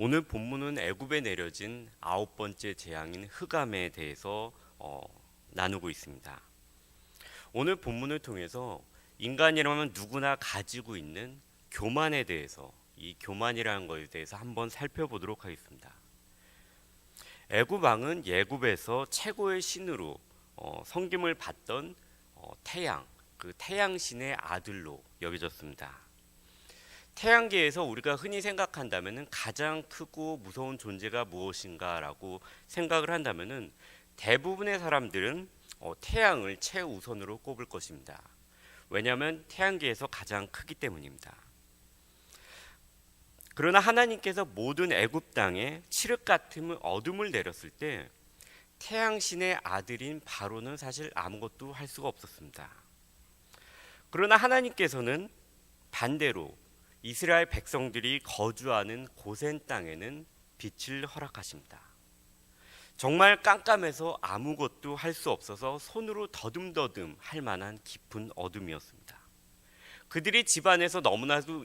오늘 본문은 애굽에 내려진 9번째 재앙인 흑암에 대해서 나누고 있습니다. 오늘 본문을 통해서 인간이라면 누구나 가지고 있는 교만에 대해서, 이 교만이라는 것에 대해서 한번 살펴보도록 하겠습니다. 애굽 왕은 예굽에서 최고의 신으로 섬김을 받던 태양, 그 태양신의 아들로 여겨졌습니다. 태양계에서 우리가 흔히 생각한다면 가장 크고 무서운 존재가 무엇인가라고 생각을 한다면 대부분의 사람들은 태양을 최우선으로 꼽을 것입니다. 왜냐하면 태양계에서 가장 크기 때문입니다. 그러나 하나님께서 모든 애굽 땅에 칠흑 같은 어둠을 내렸을 때 태양신의 아들인 바로는 사실 아무것도 할 수가 없었습니다. 그러나 하나님께서는 반대로 이스라엘 백성들이 거주하는 고센 땅에는 빛을 허락하십니다. 정말 깜깜해서 아무것도 할 수 없어서 손으로 더듬더듬 할 만한 깊은 어둠이었습니다. 그들이 집안에서 너무나도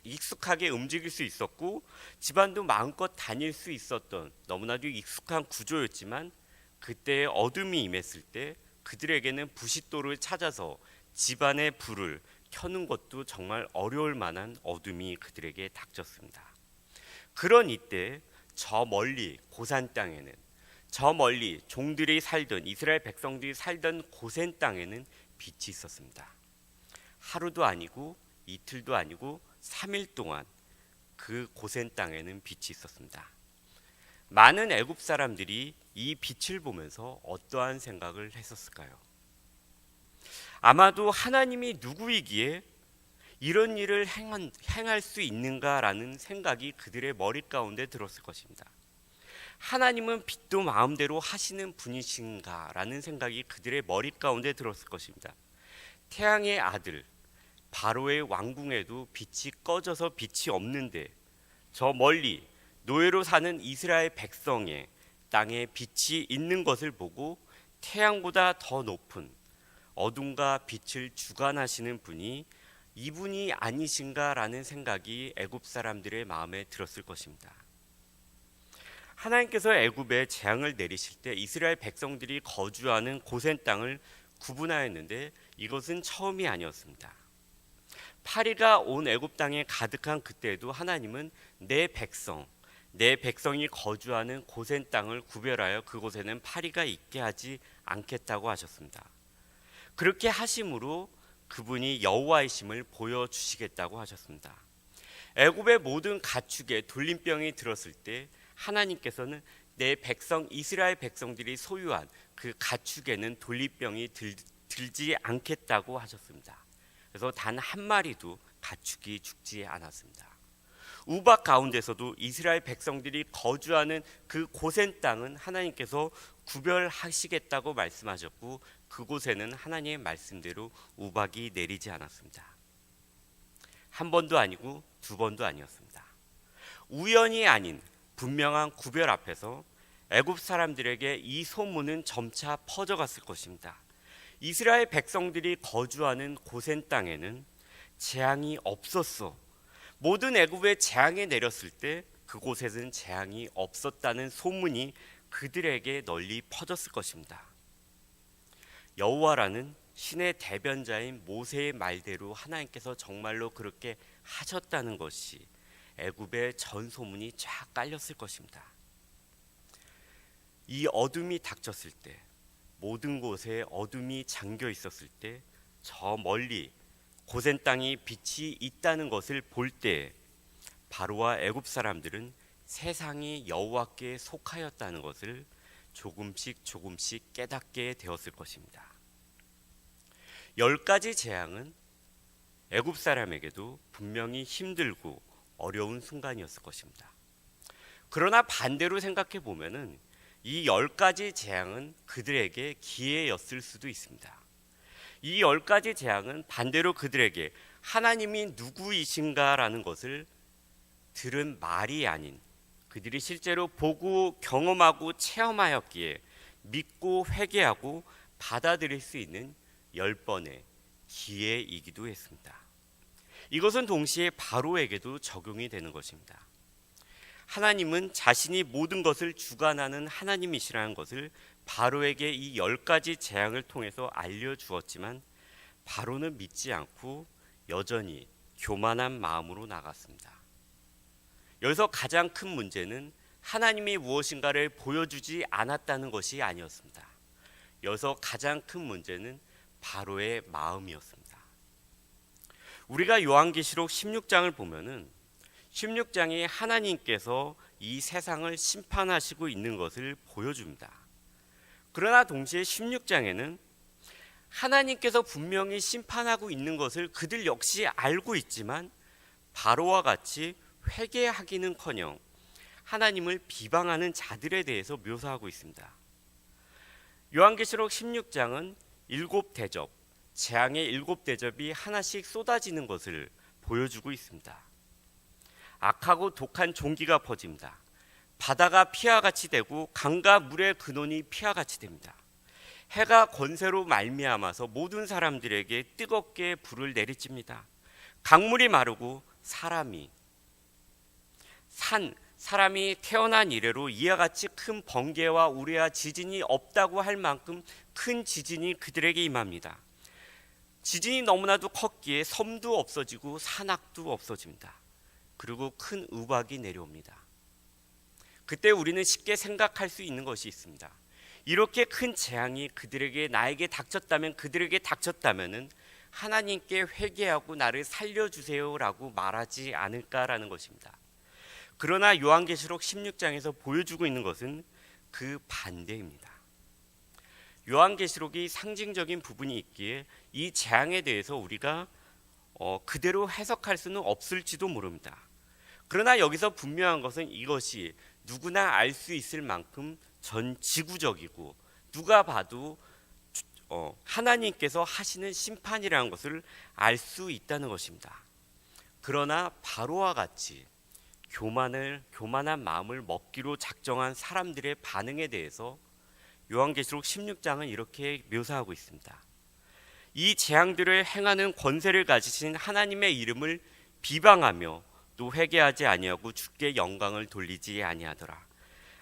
익숙하게 움직일 수 있었고 집안도 마음껏 다닐 수 있었던 너무나도 익숙한 구조였지만 그때의 어둠이 임했을 때 그들에게는 부싯돌을 찾아서 집안의 불을 켜는 것도 정말 어려울 만한 어둠이 그들에게 닥쳤습니다. 그런 이때 저 멀리 고산 땅에는, 저 멀리 종들이 살던, 이스라엘 백성들이 살던 고센 땅에는 빛이 있었습니다. 하루도 아니고 이틀도 아니고 3일 동안 그 고센 땅에는 빛이 있었습니다. 많은 애굽 사람들이 이 빛을 보면서 어떠한 생각을 했었을까요? 아마도 하나님이 누구이기에 이런 일을 행할 수 있는가라는 생각이 그들의 머리 가운데 들었을 것입니다. 하나님은 빛도 마음대로 하시는 분이신가라는 생각이 그들의 머리 가운데 들었을 것입니다. 태양의 아들 바로의 왕궁에도 빛이 꺼져서 빛이 없는데 저 멀리 노예로 사는 이스라엘 백성의 땅에 빛이 있는 것을 보고 태양보다 더 높은 어둠과 빛을 주관하시는 분이 이분이 아니신가라는 생각이 애굽 사람들의 마음에 들었을 것입니다. 하나님께서 애굽에 재앙을 내리실 때 이스라엘 백성들이 거주하는 고센 땅을 구분하였는데 이것은 처음이 아니었습니다. 파리가 온 애굽 땅에 가득한 그때에도 하나님은 내 백성이 거주하는 고센 땅을 구별하여 그곳에는 파리가 있게 하지 않겠다고 하셨습니다. 그렇게 하심으로 그분이 여호와이심을 보여주시겠다고 하셨습니다. 애굽의 모든 가축에 돌림병이 들었을 때 하나님께서는 내 백성 이스라엘 백성들이 소유한 그 가축에는 돌림병이 들지 않겠다고 하셨습니다. 그래서 단 한 마리도 가축이 죽지 않았습니다. 우박 가운데서도 이스라엘 백성들이 거주하는 그 고센 땅은 하나님께서 구별하시겠다고 말씀하셨고 그곳에는 하나님의 말씀대로 우박이 내리지 않았습니다. 한 번도 아니고 두 번도 아니었습니다. 우연이 아닌 분명한 구별 앞에서 애굽 사람들에게 이 소문은 점차 퍼져갔을 것입니다. 이스라엘 백성들이 거주하는 고센 땅에는 재앙이 없었어. 모든 애굽에 재앙이 내렸을 때 그곳에는 재앙이 없었다는 소문이 그들에게 널리 퍼졌을 것입니다. 여호와라는 신의 대변자인 모세의 말대로 하나님께서 정말로 그렇게 하셨다는 것이 애굽의 전 소문이 쫙 깔렸을 것입니다. 이 어둠이 닥쳤을 때, 모든 곳에 어둠이 잠겨 있었을 때 저 멀리 고센 땅이 빛이 있다는 것을 볼 때 바로와 애굽 사람들은 세상이 여호와께 속하였다는 것을 조금씩 깨닫게 되었을 것입니다. 10가지 재앙은 애굽 사람에게도 분명히 힘들고 어려운 순간이었을 것입니다. 그러나 반대로 생각해 보면은 이 10가지 재앙은 그들에게 기회였을 수도 있습니다. 이 10가지 재앙은 반대로 그들에게 하나님이 누구이신가라는 것을 들은 말이 아닌 그들이 실제로 보고 경험하고 체험하였기에 믿고 회개하고 받아들일 수 있는 10번의 기회이기도 했습니다. 이것은 동시에 바로에게도 적용이 되는 것입니다. 하나님은 자신이 모든 것을 주관하는 하나님이시라는 것을 바로에게 이 10가지 재앙을 통해서 알려주었지만 바로는 믿지 않고 여전히 교만한 마음으로 나갔습니다. 여기서 가장 큰 문제는 하나님이 무엇인가를 보여주지 않았다는 것이 아니었습니다. 여기서 가장 큰 문제는 바로의 마음이었습니다. 우리가 요한계시록 16장을 보면은 16장이 하나님께서 이 세상을 심판하시고 있는 것을 보여줍니다. 그러나 동시에 16장에는 하나님께서 분명히 심판하고 있는 것을 그들 역시 알고 있지만 바로와 같이 회개하기는커녕 하나님을 비방하는 자들에 대해서 묘사하고 있습니다. 요한계시록 16장은 7대접, 재앙의 7대접이 하나씩 쏟아지는 것을 보여주고 있습니다. 악하고 독한 종기가 퍼집니다. 바다가 피와 같이 되고 강과 물의 근원이 피와 같이 됩니다. 해가 권세로 말미암아서 모든 사람들에게 뜨겁게 불을 내리칩니다. 강물이 마르고 사람이 태어난 이래로 이와 같이 큰 번개와 우레와 지진이 없다고 할 만큼 큰 지진이 그들에게 임합니다. 지진이 너무나도 컸기에 섬도 없어지고 산악도 없어집니다. 그리고 큰 우박이 내려옵니다. 그때 우리는 쉽게 생각할 수 있는 것이 있습니다. 이렇게 큰 재앙이 나에게 닥쳤다면은 하나님께 회개하고 나를 살려주세요라고 말하지 않을까라는 것입니다. 그러나 요한계시록 16장에서 보여주고 있는 것은 그 반대입니다. 요한계시록이 상징적인 부분이 있기에 이 재앙에 대해서 우리가 그대로 해석할 수는 없을지도 모릅니다. 그러나 여기서 분명한 것은 이것이 누구나 알 수 있을 만큼 전 지구적이고 누가 봐도 하나님께서 하시는 심판이라는 것을 알 수 있다는 것입니다. 그러나 바로와 같이 교만한 마음을 먹기로 작정한 사람들의 반응에 대해서 요한계시록 16장은 이렇게 묘사하고 있습니다. 이 재앙들을 행하는 권세를 가지신 하나님의 이름을 비방하며 또 회개하지 아니하고 주께 영광을 돌리지 아니하더라.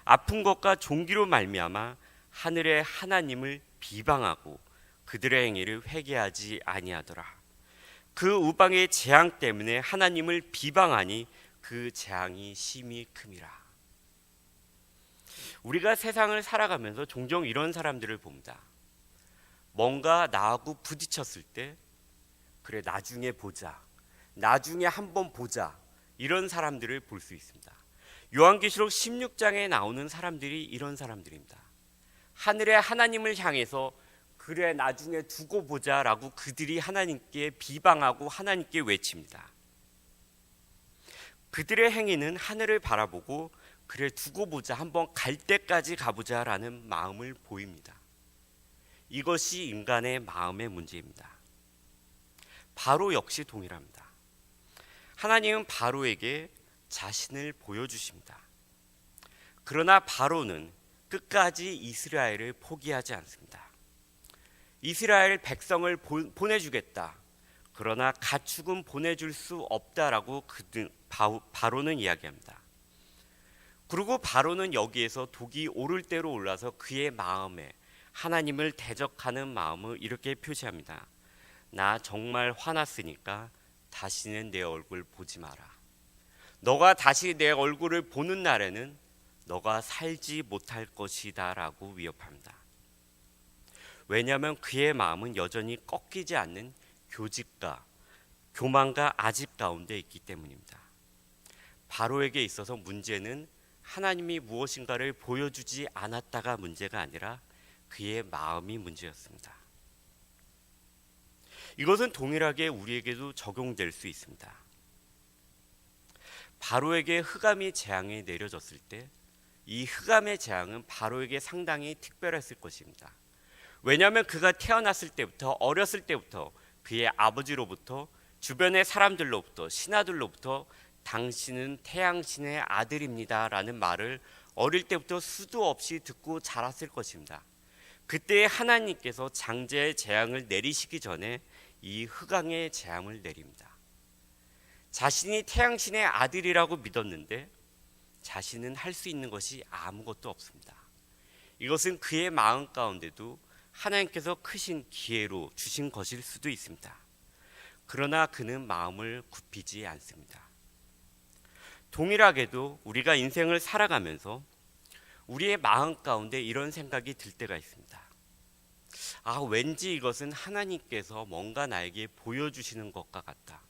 아픈 것과 종기로 말미암아 하늘의 하나님을 비방하고 그들의 행위를 회개하지 아니하더라. 그 우방의 재앙 때문에 하나님을 비방하니 그 재앙이 심히 큼이라. 우리가 세상을 살아가면서 종종 이런 사람들을 봅니다. 뭔가 나하고 부딪혔을 때 그래 나중에 보자, 나중에 한번 보자, 이런 사람들을 볼 수 있습니다. 요한계시록 16장에 나오는 사람들이 이런 사람들입니다. 하늘의 하나님을 향해서 그래 나중에 두고 보자라고 그들이 하나님께 비방하고 하나님께 외칩니다. 그들의 행위는 하늘을 바라보고 그래 두고 보자, 한번 갈 때까지 가보자라는 마음을 보입니다. 이것이 인간의 마음의 문제입니다. 바로 역시 동일합니다. 하나님은 바로에게 자신을 보여주십니다. 그러나 바로는 끝까지 이스라엘을 포기하지 않습니다. 이스라엘 백성을 보내주겠다. 그러나 가축은 보내줄 수 없다라고 바로는 이야기합니다. 그리고 바로는 여기에서 독이 오를 대로 올라서 그의 마음에 하나님을 대적하는 마음을 이렇게 표시합니다. 나 정말 화났으니까 다시는 내 얼굴 보지 마라. 너가 다시 내 얼굴을 보는 날에는 너가 살지 못할 것이다 라고 위협합니다. 왜냐하면 그의 마음은 여전히 꺾이지 않는 교직과 교만과 아집 가운데 있기 때문입니다. 바로에게 있어서 문제는 하나님이 무엇인가를 보여주지 않았다가 문제가 아니라 그의 마음이 문제였습니다. 이것은 동일하게 우리에게도 적용될 수 있습니다. 바로에게 흑암의 재앙이 내려졌을 때 이 흑암의 재앙은 바로에게 상당히 특별했을 것입니다. 왜냐하면 그가 태어났을 때부터 어렸을 때부터 그의 아버지로부터 주변의 사람들로부터 신하들로부터 당신은 태양신의 아들입니다 라는 말을 어릴 때부터 수도 없이 듣고 자랐을 것입니다. 그때 하나님께서 장자의 재앙을 내리시기 전에 이 흑암의 재앙을 내립니다. 자신이 태양신의 아들이라고 믿었는데 자신은 할 수 있는 것이 아무것도 없습니다. 이것은 그의 마음 가운데도 하나님께서 크신 기회로 주신 것일 수도 있습니다. 그러나 그는 마음을 굽히지 않습니다. 동일하게도 우리가 인생을 살아가면서 우리의 마음 가운데 이런 생각이 들 때가 있습니다. 왠지 이것은 하나님께서 뭔가 나에게 보여주시는 것과 같다.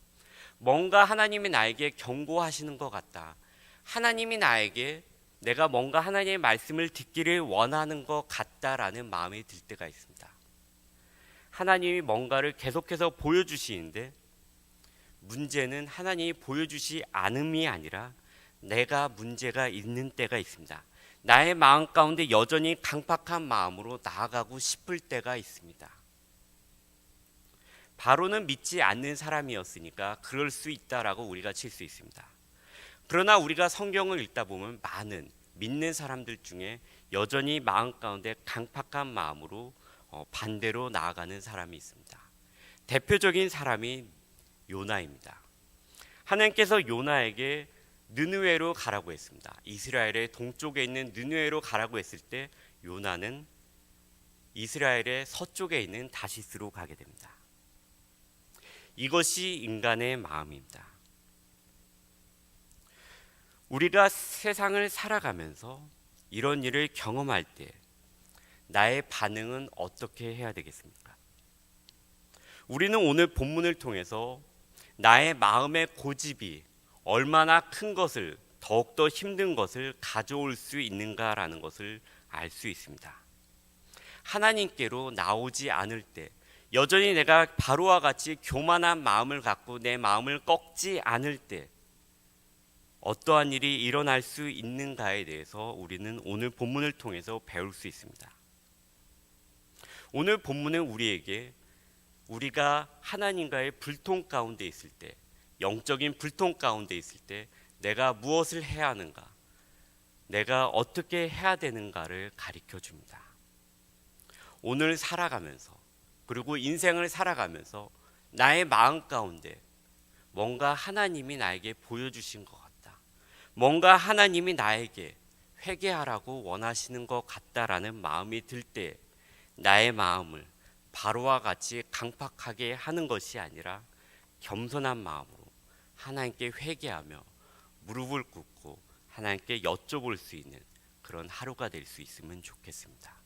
뭔가 하나님이 나에게 경고하시는 것 같다. 하나님이 나에게 내가 뭔가 하나님의 말씀을 듣기를 원하는 것 같다라는 마음이 들 때가 있습니다. 하나님이 뭔가를 계속해서 보여주시는데 문제는 하나님이 보여주시 않음이 아니라 내가 문제가 있는 때가 있습니다. 나의 마음 가운데 여전히 강팍한 마음으로 나아가고 싶을 때가 있습니다. 바로는 믿지 않는 사람이었으니까 그럴 수 있다라고 우리가 칠 수 있습니다. 그러나 우리가 성경을 읽다 보면 많은 믿는 사람들 중에 여전히 마음 가운데 강팍한 마음으로 반대로 나아가는 사람이 있습니다. 대표적인 사람이 요나입니다. 하나님께서 요나에게 느느웨로 가라고 했습니다. 이스라엘의 동쪽에 있는 느느웨로 가라고 했을 때 요나는 이스라엘의 서쪽에 있는 다시스로 가게 됩니다. 이것이 인간의 마음입니다. 우리가 세상을 살아가면서 이런 일을 경험할 때 나의 반응은 어떻게 해야 되겠습니까? 우리는 오늘 본문을 통해서 나의 마음의 고집이 얼마나 큰 것을, 더욱더 힘든 것을 가져올 수 있는가라는 것을 알 수 있습니다. 하나님께로 나오지 않을 때, 여전히 내가 바로와 같이 교만한 마음을 갖고 내 마음을 꺾지 않을 때 어떠한 일이 일어날 수 있는가에 대해서 우리는 오늘 본문을 통해서 배울 수 있습니다. 오늘 본문은 우리에게 우리가 하나님과의 불통 가운데 있을 때, 영적인 불통 가운데 있을 때 내가 무엇을 해야 하는가, 내가 어떻게 해야 되는가를 가르쳐 줍니다. 오늘 살아가면서, 그리고 인생을 살아가면서 나의 마음 가운데 뭔가 하나님이 나에게 보여주신 것 같다, 뭔가 하나님이 나에게 회개하라고 원하시는 것 같다라는 마음이 들 때 나의 마음을 바로와 같이 강팍하게 하는 것이 아니라 겸손한 마음으로 하나님께 회개하며 무릎을 꿇고 하나님께 여쭤볼 수 있는 그런 하루가 될 수 있으면 좋겠습니다.